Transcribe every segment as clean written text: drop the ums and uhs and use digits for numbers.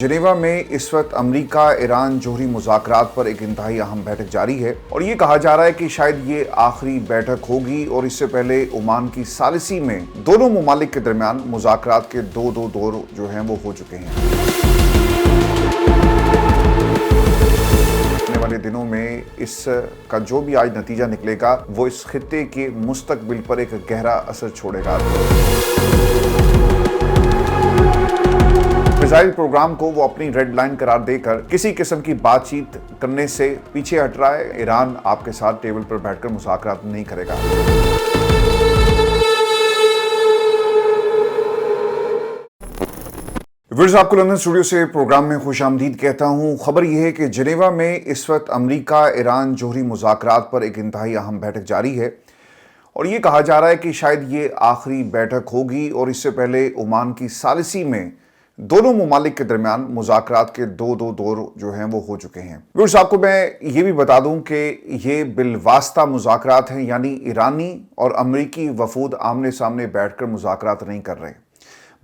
Geneva में इस वक्त अमेरिका ईरान जोहरी मुज़ाकरात पर एक इंतहाई अहम बैठक जारी है और ये कहा जा रहा है कि शायद ये आखिरी बैठक होगी और इससे पहले ओमान की सालिसी में दोनों मुमालिक के दरमियान मुज़ाकरात के दो दौर जो हैं वो हो चुके हैं। आने वाले दिनों में इसका जो भी आज नतीजा निकलेगा वो इस खित्ते के मुस्तकबिल पर एक गहरा असर छोड़ेगा। मिसाइल प्रोग्राम को वो अपनी रेड लाइन करार देकर किसी किस्म की बातचीत करने से पीछे हट रहा है। ईरान आपके साथ टेबल पर बैठकर मुज़ाकरात नहीं करेगा। व्यूअर्स, आपको लंदन स्टूडियो से प्रोग्राम में खुशामदीद कहता हूं। खबर यह है कि जिनेवा में इस वक्त अमेरिका ईरान जोहरी मुज़ाकरात पर एक इंतहाई अहम बैठक जारी है और ये कहा जा रहा है कि शायद ये आखिरी बैठक होगी और इससे पहले ओमान की सालिसी में दोनों मुमालिक के दरमियान मुज़ाकरात के दो दौर जो हैं वो हो चुके हैं। व्यूअर्स, आपको मैं ये भी बता दूं कि ये बिलवास्ता मुज़ाकरात हैं, यानी ईरानी और अमरीकी वफूद आमने सामने बैठकर मुज़ाकरात नहीं कर रहे,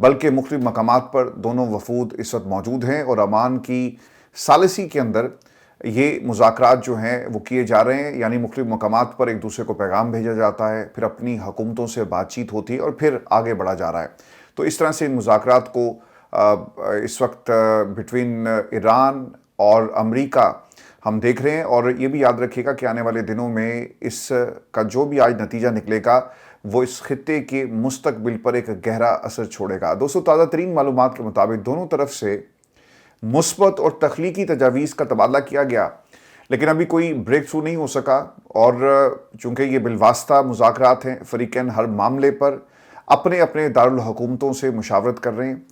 बल्कि मुख्तलिफ मकामात पर दोनों वफूद इस वक्त मौजूद हैं और अमान की सालिसी के अंदर ये मुज़ाकरात जो हैं वो किए जा रहे हैं। यानी मुख्तलिफ मकामात पर एक दूसरे को पैगाम भेजा जाता है, फिर अपनी हुकूमतों से बातचीत होती है और फिर आगे बढ़ा जा रहा है। तो इस तरह से इन मुज़ाकरात को इस वक्त बिटवीन ईरान और अमेरिका हम देख रहे हैं और ये भी याद रखिएगा कि आने वाले दिनों में इसका जो भी आज नतीजा निकलेगा वो इस खित्ते के मुस्तकबिल पर एक गहरा असर छोड़ेगा। दोस्तों, ताज़ा तरीन मालूमात के मुताबिक दोनों तरफ से मुस्बत और तख्लीकी तजावीज़ का तबादला किया गया, लेकिन अभी कोई ब्रेक थ्रू नहीं हो सका। और चूँकि ये बिलवास्ता मुज़ाकरात हैं, फ़रीक़ैन हर मामले पर अपने अपने दारुल हुकूमतों से मुशावरत कर रहे हैं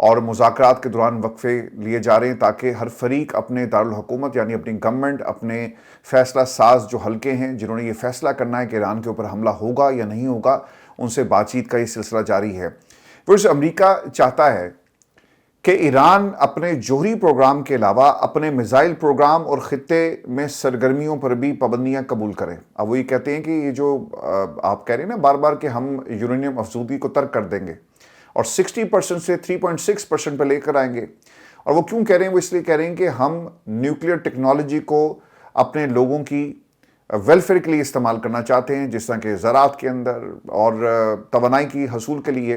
और मुज़ाकरात के दौरान वक्फे लिए जा रहे हैं ताकि हर फरीक अपने दारुल हुकूमत यानी अपनी गवर्नमेंट, अपने फ़ैसला साज जो हल्के हैं जिन्होंने ये फ़ैसला करना है कि ईरान के ऊपर हमला होगा या नहीं होगा, उनसे बातचीत का ये सिलसिला जारी है। वैसे अमेरिका चाहता है कि ईरान अपने जोहरी प्रोग्राम के अलावा अपने मिसाइल प्रोग्राम और खित्ते में सरगर्मियों पर भी पाबंदियाँ कबूल करें। अब वो ये कहते हैं कि ये जो आप कह रहे हैं ना बार बार कि हम यूरेनियम अफजूदी को तर्क कर देंगे और 60% से 3.6% पर लेकर आएंगे। और वो क्यों कह रहे हैं? वो इसलिए कह रहे हैं कि हम न्यूक्लियर टेक्नोलॉजी को अपने लोगों की वेलफेयर के लिए इस्तेमाल करना चाहते हैं, जिस तरह के ज़राअत के अंदर और तवानाई की हसूल के लिए।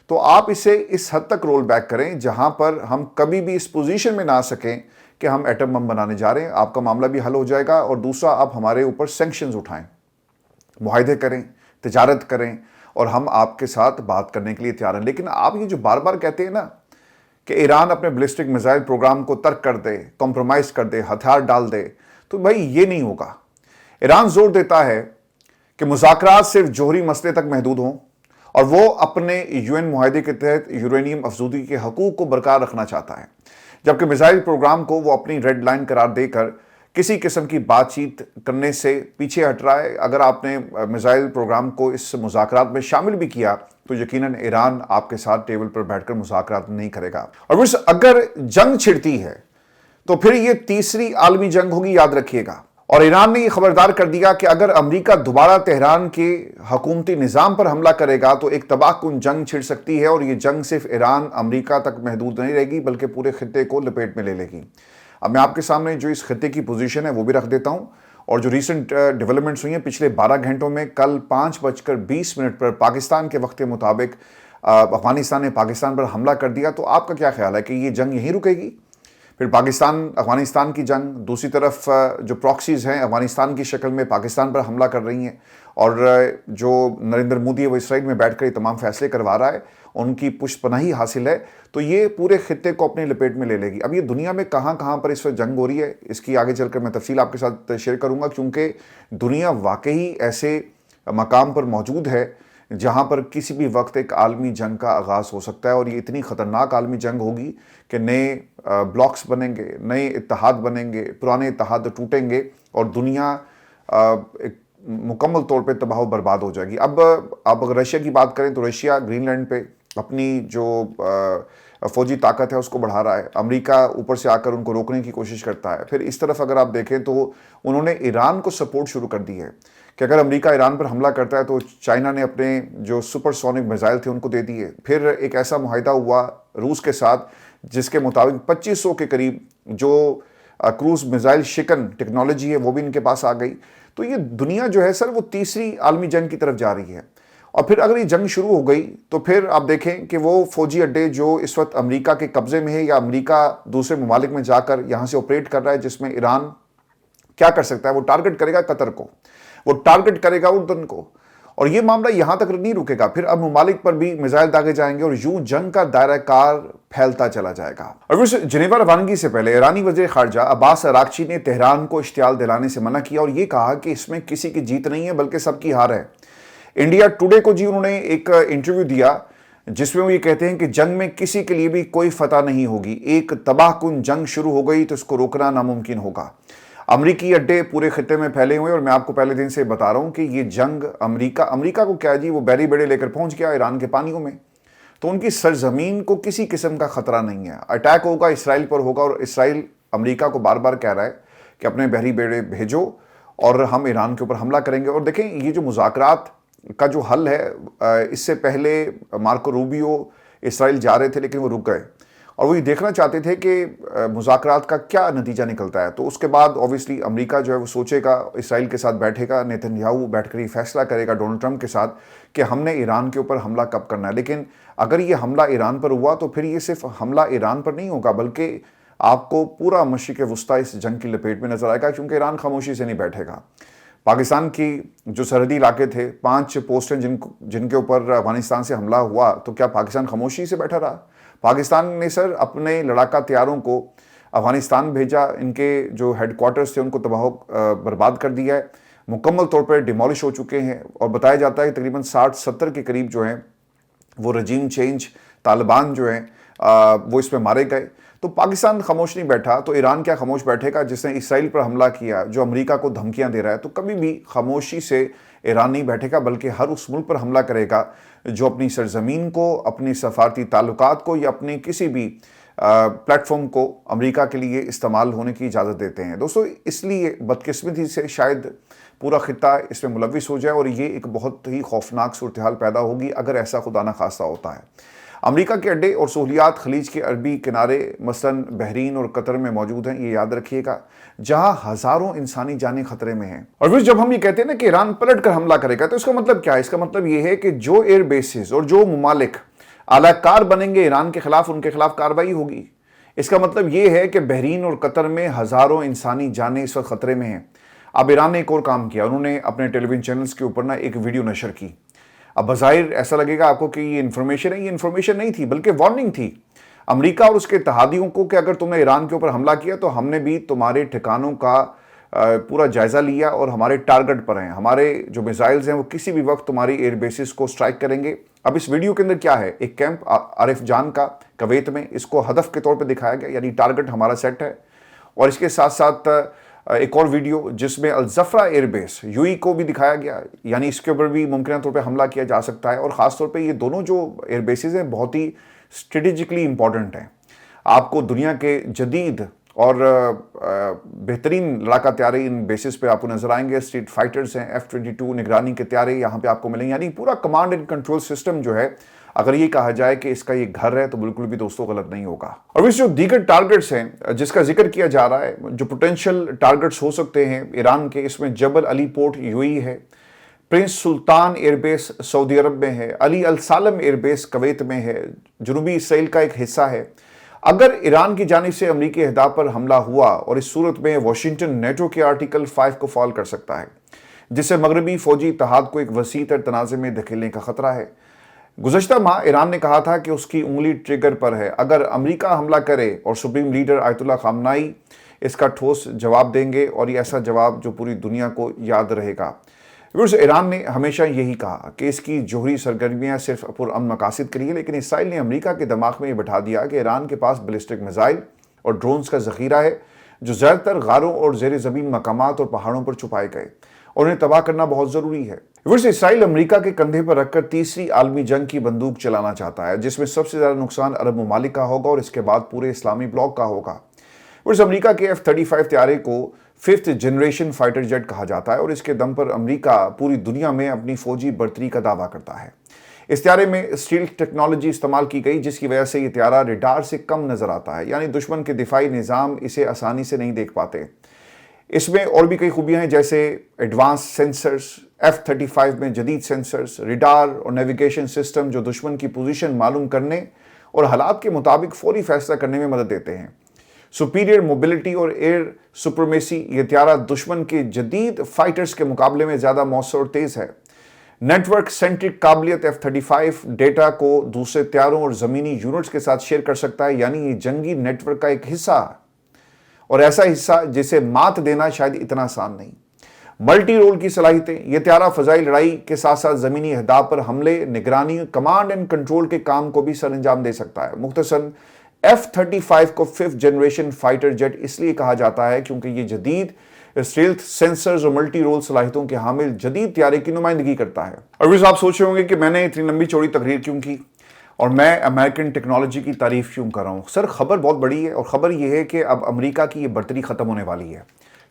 तो आप इसे इस हद तक रोल बैक करें जहां पर हम कभी भी इस पोजीशन में ना आ सकें कि हम एटम बम बनाने जा रहे हैं। आपका मामला भी हल हो जाएगा और दूसरा, आप हमारे ऊपर सैंक्शंस उठाएं, मुआहदे करें, तिजारत करें और हम आपके साथ बात करने के लिए तैयार हैं। लेकिन आप ये जो बार बार कहते हैं ना कि ईरान अपने बैलिस्टिक मिसाइल प्रोग्राम को तर्क कर दे, कॉम्प्रोमाइज़ कर दे, हथियार डाल दे, तो भाई ये नहीं होगा। ईरान जोर देता है कि मुज़ाकरात सिर्फ जोहरी मसले तक महदूद हों और वो अपने यूएन मुआहदे के तहत यूरेनियम अफजूदी के हकूक़ को बरकरार रखना चाहता है, जबकि मिसाइल प्रोग्राम को वो अपनी रेड लाइन करार देकर किसी किस्म की बातचीत करने से पीछे हट रहा है। अगर आपने मिसाइल प्रोग्राम को इस मुज़ाकरात में शामिल भी किया तो यकीनन ईरान आपके साथ टेबल पर बैठकर मुज़ाकरात नहीं करेगा। और फिर अगर जंग छिड़ती है तो फिर ये तीसरी आलमी जंग होगी, याद रखिएगा। और ईरान ने ये खबरदार कर दिया कि अगर अमेरिका दोबारा तेहरान के हुकूमती निज़ाम पर हमला करेगा तो एक तबाहकुन जंग छिड़ सकती है और ये जंग सिर्फ ईरान अमेरिका तक महदूद नहीं रहेगी बल्कि पूरे खित्ते को लपेट में ले लेगी। अब मैं आपके सामने जो इस खित्ते की पोजीशन है वो भी रख देता हूं और जो रीसेंट डेवलपमेंट्स हुई हैं पिछले 12 घंटों में। कल 5:20 पर पाकिस्तान के वक्त के मुताबिक अफगानिस्तान ने पाकिस्तान पर हमला कर दिया। तो आपका क्या ख्याल है कि ये जंग यहीं रुकेगी? फिर पाकिस्तान अफगानिस्तान की जंग, दूसरी तरफ जो प्रॉक्सीज़ हैं अफगानिस्तान की शक्ल में पाकिस्तान पर हमला कर रही हैं और जो नरेंद्र मोदी है वो इसराइल में बैठकर ये तमाम फैसले करवा रहा है, उनकी पुष्पनाही हासिल है, तो ये पूरे खित्ते को अपने लपेट में ले लेगी। अब ये दुनिया में कहाँ कहाँ पर इस वक्त जंग हो रही है, इसकी आगे चलकर मैं तफसील आपके साथ शेयर करूँगा, क्योंकि दुनिया वाकई ऐसे मकाम पर मौजूद है जहाँ पर किसी भी वक्त एक आलमी जंग का आगाज़ हो सकता है। और ये इतनी ख़तरनाक आलमी जंग होगी कि नए ब्लॉक्स बनेंगे, नए इत्तेहाद बनेंगे, पुराने इत्तेहाद टूटेंगे और दुनिया एक मुकम्मल तौर पे तबाह बर्बाद हो जाएगी। अब अगर रशिया की बात करें तो रशिया ग्रीनलैंड पे अपनी जो फ़ौजी ताकत है उसको बढ़ा रहा है। अमेरिका ऊपर से आकर उनको रोकने की कोशिश करता है। फिर इस तरफ अगर आप देखें तो उन्होंने ईरान को सपोर्ट शुरू कर दी है कि अगर अमेरिका ईरान पर हमला करता है तो चाइना ने अपने जो सुपरसोनिक मिसाइल थे उनको दे दिए। फिर एक ऐसा मुआहिदा हुआ रूस के साथ جس کے مطابق 2500 کے قریب جو کروز میزائل شکن ٹیکنالوجی ہے وہ بھی ان کے پاس آ گئی. تو یہ دنیا جو ہے سر وہ تیسری عالمی جنگ کی طرف جا رہی ہے. اور پھر اگر یہ جنگ شروع ہو گئی تو پھر آپ دیکھیں کہ وہ فوجی اڈے جو اس وقت امریکہ کے قبضے میں ہے یا امریکہ دوسرے ممالک میں جا کر یہاں سے آپریٹ کر رہا ہے، جس میں ایران کیا کر سکتا ہے، وہ ٹارگٹ کرے گا قطر کو، وہ ٹارگٹ کرے گا اردن کو. اور یہ معاملہ یہاں تک نہیں رکے گا، پھر اب ممالک پر بھی میزائل داغے جائیں گے اور یوں جنگ کا دائرہ کار پھیلتا چلا جائے گا. اور جنیوا روانگی سے پہلے ایرانی وزیر خارجہ عباس اراغچی نے تہران کو اشتعال دلانے سے منع کیا اور یہ کہا کہ اس میں کسی کی جیت نہیں ہے بلکہ سب کی ہار ہے. انڈیا ٹوڈے کو انہوں نے ایک انٹرویو دیا جس میں وہ یہ کہتے ہیں کہ جنگ میں کسی کے لیے بھی کوئی فتح نہیں ہوگی، ایک تباہ کن جنگ شروع ہو گئی تو اس کو روکنا ناممکن ہوگا. امریکی اڈے پورے خطے میں پھیلے ہوئے اور میں آپ کو پہلے دن سے بتا رہا ہوں کہ یہ جنگ امریکہ کو کیا جی، وہ بیڑے بیڑے لے کر پہنچ گیا ایران کے پانیوں میں، تو ان کی سرزمین کو کسی قسم کا خطرہ نہیں ہے. اٹیک ہوگا اسرائیل پر ہوگا اور اسرائیل امریکہ کو بار بار کہہ رہا ہے کہ اپنے بحری بیڑے بھیجو اور ہم ایران کے اوپر حملہ کریں گے. اور دیکھیں یہ جو مذاکرات کا جو حل ہے، اس سے پہلے مارکو روبیو اسرائیل جا رہے تھے لیکن وہ رک گئے اور وہ یہ دیکھنا چاہتے تھے کہ مذاکرات کا کیا نتیجہ نکلتا ہے. تو اس کے بعد اوبویسلی امریکہ جو ہے وہ سوچے گا، اسرائیل کے ساتھ بیٹھے گا، نیتن یاہو بیٹھ کر یہ فیصلہ کرے گا ڈونلڈ ٹرمپ کے ساتھ کہ ہم نے ایران کے اوپر حملہ کب کرنا ہے. لیکن اگر یہ حملہ ایران پر ہوا تو پھر یہ صرف حملہ ایران پر نہیں ہوگا بلکہ آپ کو پورا مشرق وسطیٰ اس جنگ کی لپیٹ میں نظر آئے گا، کیونکہ ایران خاموشی سے نہیں بیٹھے گا. پاکستان کی جو سرحدی علاقے تھے، 5 پوسٹیں جن کے اوپر افغانستان سے حملہ ہوا، تو کیا پاکستان خاموشی سے بیٹھا رہا؟ پاکستان نے سر اپنے لڑاکا طیاروں کو افغانستان بھیجا، ان کے جو ہیڈ کوارٹرز تھے ان کو تباہ برباد کر دیا ہے، مکمل طور پر ڈیمولش ہو چکے ہیں. اور بتایا جاتا ہے کہ تقریباً 60-70 کے قریب جو ہیں وہ رجیم چینج طالبان جو ہیں وہ اس میں مارے گئے. تو پاکستان خاموش نہیں بیٹھا تو ایران کیا خاموش بیٹھے گا جس نے اسرائیل پر حملہ کیا، جو امریکہ کو دھمکیاں دے رہا ہے. تو کبھی بھی خاموشی سے ایران نہیں بیٹھے گا بلکہ ہر اس ملک پر حملہ کرے گا جو اپنی سرزمین کو، اپنی سفارتی تعلقات کو یا اپنی کسی بھی پلیٹ فارم کو امریکہ کے لیے استعمال ہونے کی اجازت دیتے ہیں. دوستو اس لیے بدقسمتی سے شاید پورا خطہ اس میں ملوث ہو جائے اور یہ ایک بہت ہی خوفناک صورتحال پیدا ہوگی اگر ایسا خدا نخواستہ ہوتا ہے. امریکہ کے اڈے اور سہولیات خلیج کے عربی کنارے مثلاً بحرین اور قطر میں موجود ہیں، یہ یاد رکھیے گا، جہاں ہزاروں انسانی جانیں خطرے میں ہیں. اور پھر جب ہم یہ کہتے ہیں نا کہ ایران پلٹ کر حملہ کرے گا تو اس کا مطلب کیا ہے؟ اس کا مطلب یہ ہے کہ جو ایئر بیسز اور جو ممالک اعلی کار بنیں گے ایران کے خلاف، ان کے خلاف کارروائی ہوگی. اس کا مطلب یہ ہے کہ بحرین اور قطر میں ہزاروں انسانی جانیں اس وقت خطرے میں ہیں. اب ایران نے ایک اور کام کیا، انہوں نے اپنے ٹیلی ویژن چینلز کے اوپر ایک ویڈیو نشر کی. اب بظاہر ایسا لگے گا آپ کو کہ یہ انفارمیشن ہے، یہ انفارمیشن نہیں تھی بلکہ وارننگ تھی امریکہ اور اس کے اتحادیوں کو کہ اگر تم نے ایران کے اوپر حملہ کیا تو ہم نے بھی تمہارے ٹھکانوں کا پورا جائزہ لیا اور ہمارے ٹارگٹ پر ہیں، ہمارے جو میزائلز ہیں وہ کسی بھی وقت تمہاری ایئر بیسز کو سٹرائک کریں گے. اب اس ویڈیو کے اندر کیا ہے، ایک کیمپ عارف جان کا کویت میں، اس کو ہدف کے طور پہ دکھایا گیا، یعنی ٹارگٹ ہمارا سیٹ ہے. اور اس کے ساتھ ساتھ ایک اور ویڈیو جس میں الزفرا ایئر بیس یو ای کو بھی دکھایا گیا، یعنی اس کے اوپر بھی ممکنہ طور پہ حملہ کیا جا سکتا ہے. اور خاص طور پہ یہ دونوں جو ایئر بیسز ہیں بہت ہی اسٹریٹجکلی امپورٹنٹ ہیں. آپ کو دنیا کے جدید اور بہترین لڑاکا طیارے ان بیسز پہ آپ کو نظر آئیں گے. اسٹریٹ فائٹرز ہیں، F-22 نگرانی کے طیارے یہاں پہ آپ کو ملیں گے. یعنی پورا کمانڈ اینڈ کنٹرول سسٹم جو ہے، اگر یہ کہا جائے کہ اس کا یہ گھر ہے تو بالکل بھی دوستوں غلط نہیں ہوگا. اور اس جو دیگر ٹارگٹس ہیں جس کا ذکر کیا جا رہا ہے، جو پوٹینشیل ٹارگٹس ہو سکتے ہیں ایران کے، اس میں جبل علی پورٹ UAE ہے، پرنس سلطان ایئر بیس سعودی عرب میں ہے، علی السالم ایئر بیس کویت میں ہے، جنوبی اسرائیل کا ایک حصہ ہے. اگر ایران کی جانب سے امریکی اہداف پر حملہ ہوا اور اس صورت میں واشنگٹن نیٹو کے آرٹیکل 5 کو فال کر سکتا ہے، جس سے مغربی فوجی اتحاد کو ایک وسیع تر تنازع میں دھکیلنے کا خطرہ ہے. گزشتہ ماہ ایران نے کہا تھا کہ اس کی انگلی ٹریگر پر ہے، اگر امریکہ حملہ کرے اور سپریم لیڈر آیت اللہ خامنائی اس کا ٹھوس جواب دیں گے، اور یہ ایسا جواب جو پوری دنیا کو یاد رہے گا. ایران نے ہمیشہ یہی کہا کہ اس کی جوہری سرگرمیاں صرف پرامن مقاصد کے لیے، لیکن اسرائیل نے امریکہ کے دماغ میں یہ بٹھا دیا کہ ایران کے پاس بیلسٹک میزائل اور ڈرونز کا ذخیرہ ہے جو زیادہ تر غاروں اور زیر زمین مقامات اور پہاڑوں پر چھپائے گئے، اور انہیں تباہ کرنا بہت ضروری ہے. اسرائیل امریکہ کے کندھے پر رکھ کر تیسری عالمی جنگ کی بندوق چلانا چاہتا ہے، جس میں سب سے زیادہ نقصان عرب ممالک کا ہوگا اور اس کے بعد پورے اسلامی بلاک کا ہوگا. امریکہ کے F-35 طیارے کو 5th جنریشن فائٹر جیٹ کہا جاتا ہے، اور اس کے دم پر امریکہ پوری دنیا میں اپنی فوجی برتری کا دعویٰ کرتا ہے. इस त्यारे में स्टील्थ टेक्नोलॉजी इस्तेमाल की गई, जिसकी वजह से ये त्यारा रेडार से कम नजर आता है, यानी दुश्मन के दिफाई निज़ाम इसे आसानी से नहीं देख पाते। इसमें और भी कई खूबियां हैं, जैसे एडवांस सेंसर्स, F-35 में जदीद सेंसर्स, रिडार और नेविगेशन सिस्टम जो दुश्मन की पोजीशन मालूम करने और हालात के मुताबिक फौरी फैसला करने में मदद देते हैं। सुपीरियर मोबिलिटी और एयर सुप्रीमेसी, ये त्यारा दुश्मन के जदीद फाइटर्स के मुकाबले में ज़्यादा मौसर और तेज़ है। नेटवर्क सेंट्रिक काबिलियत, F-35 डेटा को दूसरे त्यारों और ज़मीनी यूनिट्स के साथ शेयर कर सकता है, यानी ये जंगी नेटवर्क का एक हिस्सा है, और ऐसा हिस्सा जिसे मात देना शायद इतना आसान नहीं। मल्टी रोल की सलाहियतें, यह त्यारा फजाई लड़ाई के साथ साथ ज़मीनी अहदाफ पर हमले, निगरानी, कमांड एंड कंट्रोल के काम को भी सर अंजाम दे सकता है। मुख्तसर F-35 को 5th जनरेशन फाइटर जेट इसलिए कहा जाता है क्योंकि ये जदीद स्टील्थ सेंसर्स और मल्टी रोल सलाहियतों के हामिल जदीद त्यारे की नुमाइंदगी करता है। और आप सोच रहे होंगे कि मैंने इतनी लंबी चौड़ी तकरीर क्यों की और मैं अमेरिकन टेक्नोलॉजी की तारीफ क्यों कर रहा हूँ। सर, खबर बहुत बड़ी है, और खबर यह है कि अब अमेरिका की ये बर्तरी खत्म होने वाली है,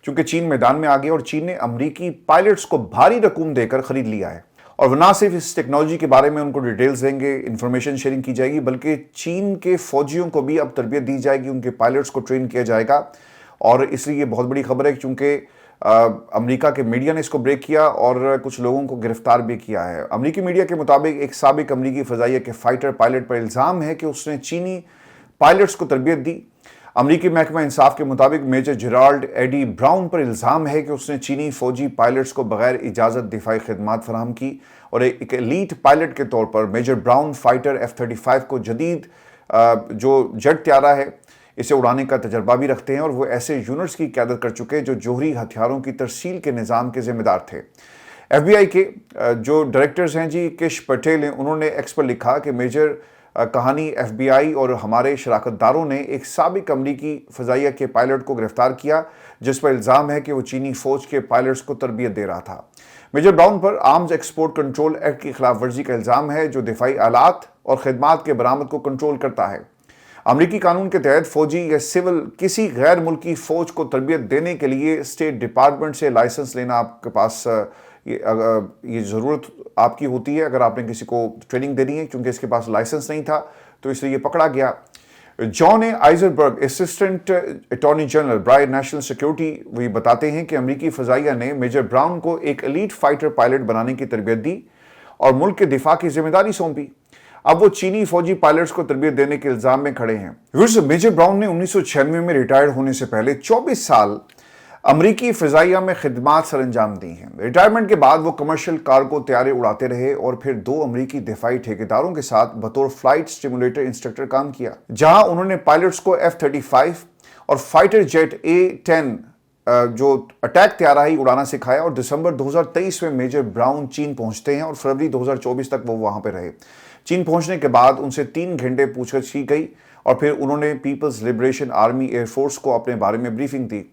क्योंकि चीन मैदान में आ गया और चीन ने अमेरिकी पायलट्स को भारी रकूम देकर खरीद लिया है। और ना सिर्फ इस टेक्नोलॉजी के बारे में उनको डिटेल्स देंगे, इंफॉर्मेशन शेयरिंग की जाएगी, बल्कि चीन के फौजियों को भी अब तरबियत दी जाएगी, उनके पायलट्स को ट्रेन किया जाएगा। और इसलिए ये बहुत बड़ी खबर है, क्योंकि अमेरिका के मीडिया ने इसको ब्रेक किया और कुछ लोगों को गिरफ्तार भी किया है। अमेरिकी मीडिया के मुताबिक एक साबिक अमेरिकी फ़ज़ाइया के फाइटर पायलट पर इल्ज़ाम है कि उसने चीनी पायलट्स को तरबियत दी। अमेरिकी महकमा इंसाफ के मुताबिक मेजर जेराल्ड एडी ब्राउन पर इल्ज़ाम है कि उसने चीनी फौजी पायलट्स को बगैर इजाज़त दिफाई खिदमात फराहम की, और एक एलीट पायलट के तौर पर मेजर ब्राउन फाइटर F-35 को जदीद जो जेट त्यारा है इसे उड़ाने का तजर्बा भी रखते हैं, और वो ऐसे यूनिट्स की क़यादत कर चुके जो जोहरी हथियारों की तरसील के निज़ाम के ज़िम्मेदार थे। FBI के जो डायरेक्टर्स हैं जी, किश पटेल हैं, उन्होंने एक्स पर लिखा कि मेजर कहानी FBI और हमारे शराकतदारों ने एक साबिक अमरीकी फ़ज़ाइया के पायलट को गिरफ्तार किया, जिस पर इल्ज़ाम है कि वो चीनी फ़ौज के पायलट्स को तरबियत दे रहा था। मेजर ब्राउन पर आर्म्स एक्सपोर्ट कंट्रोल एक्ट की खिलाफ वर्जी का इल्ज़ाम है, जो दिफाई आलात और खिदमात के बरामद को कंट्रोल करता है। अमरीकी कानून के तहत फौजी या सिविल किसी गैर मुल्की फ़ौज को तरबियत देने के लिए स्टेट डिपार्टमेंट से लाइसेंस लेना आपके पास ये ज़रूरत आपकी होती है अगर आपने किसी को ट्रेनिंग देनी है, क्योंकि इसके पास लाइसेंस नहीं था तो इसलिए ये पकड़ा गया। John Eisenberg, assistant attorney general ब्राय नेशनल सिक्योरिटी, वही बताते हैं कि अमरीकी फ़ज़ाइया ने मेजर ब्राउन को एक एलीट फाइटर पायलट बनाने की तरबियत दी और मुल्क के दिफा की जिम्मेदारी सौंपी। अब वो चीनी फौजी पायलट्स को तरबियत देने के इल्ज़ाम में खड़े हैं। मेजर ब्राउन ने 1996 में रिटायर्ड होने से पहले 24 साल अमरीकी फ़ज़ाइया में खिदमात सर अंजाम दी हैं। रिटायरमेंट के बाद वो कमर्शियल कार्गो त्यारे उड़ाते रहे और फिर 2 अमरीकी दिफाई ठेकेदारों के साथ बतौर फ्लाइट स्टिमुलेटर इंस्ट्रक्टर काम किया, जहां उन्होंने पायलट्स को F-35 और फाइटर जेट A-10 जो अटैक त्यारा ही उड़ाना सिखाया। और दिसंबर 2023 में मेजर ब्राउन चीन पहुंचते हैं और फरवरी 2024 तक वो वहां पर रहे। चीन पहुंचने के बाद उनसे 3 घंटे पूछताछ की गई और फिर उन्होंने पीपल्स लिबरेशन आर्मी एयरफोर्स को अपने बारे में ब्रीफिंग दी।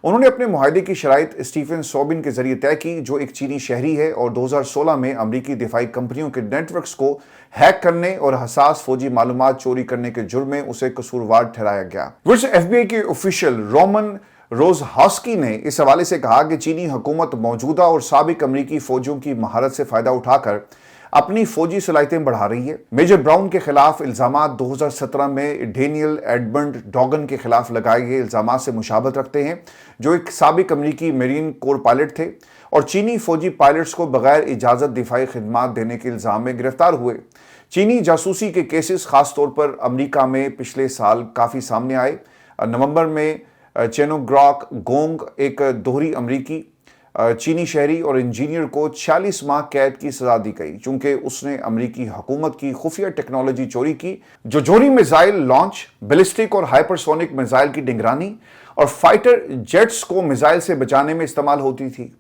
उन्होंने अपने मुआहदे की शराइत स्टीफन सोबिन के जरिए तय की, जो एक चीनी शहरी है, और 2016 में अमरीकी दिफाई कंपनियों के नेटवर्क्स को हैक करने और हसास फौजी मालूमात चोरी करने के जुर्म में उसे कसूरवार ठहराया गया। FBI के ऑफिशियल रोमन रोजहास्की ने इस हवाले से कहा कि चीनी हुकूमत मौजूदा और साबिक अमरीकी फौजियों की महारत से फायदा उठाकर अपनी फौजी सलाहियतें बढ़ा रही है। मेजर ब्राउन के खिलाफ इल्जामात 2017 में डेनियल एडमंड डॉगन के खिलाफ लगाए गए इल्जामात से मुशाबहत रखते हैं, जो एक साबिक अमरीकी मेरीन कोर पायलट थे और चीनी फौजी पायलट्स को बगैर इजाज़त दिफाई खिदमात देने के इल्ज़ाम में गिरफ्तार हुए। चीनी जासूसी के केसेस खासतौर पर अमरीका में पिछले साल काफ़ी सामने आए। नवंबर में चेनोग्राक गोंग, एक दोहरी अमरीकी चीनी शहरी और इंजीनियर को 40 माह कैद की सजा दी गई, चूंकि उसने अमरीकी हुकूमत की खुफिया टेक्नोलॉजी चोरी की, जो जोहरी मिसाइल लॉन्च, बैलिस्टिक और हाइपरसोनिक मिसाइल की निगरानी और फाइटर जेट्स को मिसाइल से बचाने में इस्तेमाल होती थी।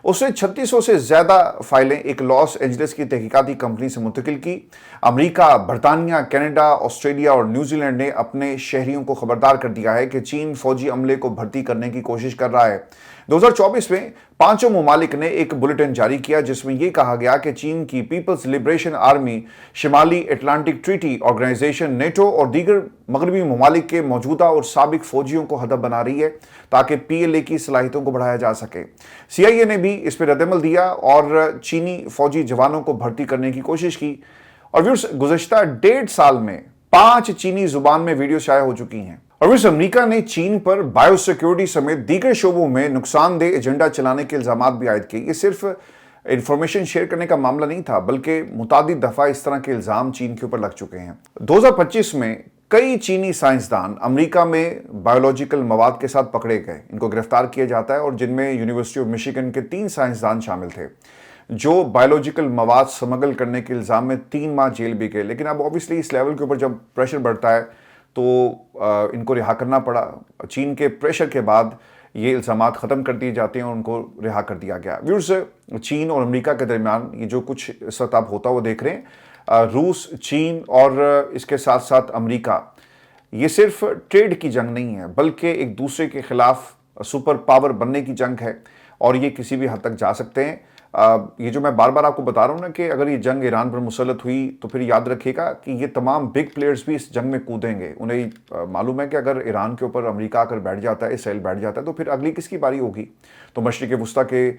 उसने 3600 से ज़्यादा फाइलें एक लॉस एंजलिस की तहकीकाती कंपनी से मुंतकिल की। अमेरिका, बरतानिया, कनाडा, ऑस्ट्रेलिया और न्यूजीलैंड ने अपने शहरियों को खबरदार कर दिया है कि चीन फौजी अमले को भर्ती करने की कोशिश कर रहा है। 2024 में 5 ममालिक ने एक बुलेटिन जारी किया जिसमें यह कहा गया कि चीन की पीपल्स लिबरेशन आर्मी शिमाली अटलांटिक ट्रीटी ऑर्गेनाइजेशन नेटो और दीगर मगरबी ममालिक के मौजूदा और साबिक फौजियों को हदफ बना रही है ताकि PLA की सलाहियतों को बढ़ाया जा सके। CIA ने भी इस पर रद्दअमल दिया और चीनी फौजी जवानों को भर्ती करने की कोशिश की। اور व्यूअर्स गुज़श्ता 1.5 साल में 5 चीनी जुबान में वीडियो शाया हो चुकी हैं। और व्यूअर्स अमेरिका ने चीन पर बायोसिक्योरिटी समेत दीगर शोबों में नुकसानदेह एजेंडा चलाने के इल्जामात भी आयद किए। ये सिर्फ इंफॉर्मेशन शेयर करने का मामला नहीं था, बल्कि मुतादिद दफ़ा इस तरह के इल्ज़ाम चीन के ऊपर लग चुके हैं। 2025 में कई चीनी साइंसदान अमेरिका में बायोलॉजिकल मवाद के साथ पकड़े गए, इनको गिरफ्तार किया जाता है, और जिनमें यूनिवर्सिटी ऑफ मिशिगन के 3 साइंसदान शामिल थे जो बायोलॉजिकल मवाद स्मगल करने के इल्ज़ाम में 3 माह जेल भी गए। लेकिन अब ऑब्वियसली इस लेवल के ऊपर जब प्रेशर बढ़ता है तो इनको रिहा करना पड़ा। चीन के प्रेशर के बाद ये इल्ज़ामात ख़त्म कर दिए जाते हैं और उनको रिहा कर दिया गया। व्यूअर्स, चीन और अमेरिका के दरमियान ये जो कुछ इस वक्त आप होता हुआ देख रहे हैं, रूस, चीन और इसके साथ साथ अमेरिका, ये सिर्फ ट्रेड की जंग नहीं है, बल्कि एक दूसरे के खिलाफ सुपर पावर बनने की जंग है, और ये किसी भी हद तक जा सकते हैं। ये जो मैं बार बार आपको बता रहा हूँ ना कि अगर ये जंग ईरान पर मुसल्लत हुई तो फिर याद रखिएगा कि ये तमाम बिग प्लेयर्स भी इस जंग में कूदेंगे। उन्हें मालूम है कि अगर ईरान के ऊपर अमेरिका आकर बैठ जाता है, इसराइल बैठ जाता है, तो फिर अगली किसकी बारी होगी। तो मशरिक़ वुस्ता के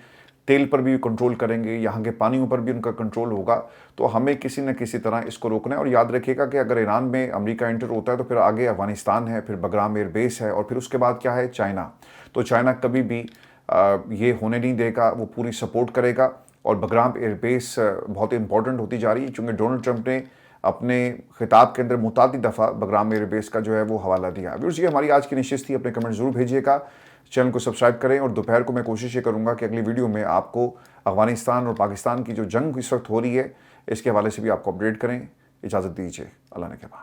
तेल पर भी कंट्रोल करेंगे, यहाँ के पानियों पर भी उनका कंट्रोल होगा। तो हमें किसी न किसी तरह इसको रोकना है। और याद रखिएगा कि अगर ईरान में अमेरिका एंटर होता है तो फिर आगे अफगानिस्तान है, फिर बगराम एयर बेस है, और फिर उसके बाद क्या है, चाइना। तो चाइना कभी भी ये होने नहीं देगा, वो पूरी सपोर्ट करेगा। और बगराम एयर बेस बहुत इंपॉर्टेंट होती जा रही है, क्योंकि डोनाल्ड ट्रंप ने अपने खिताब के अंदर मुतादिद दफ़ा बगराम एयर बेस का जो है वो हवाला दिया। व्यूअर्स, ये हमारी आज की निशिस्त थी। अपने कमेंट ज़रूर भेजिएगा, चैनल को सब्सक्राइब करें, और दोपहर को मैं कोशिश ये करूँगा कि अगली वीडियो में आपको अफगानिस्तान और पाकिस्तान की जो जंग इस वक्त हो रही है इसके हवाले से भी आपको अपडेट करें। इजाज़त दीजिए, अल्लाह ने के बाद।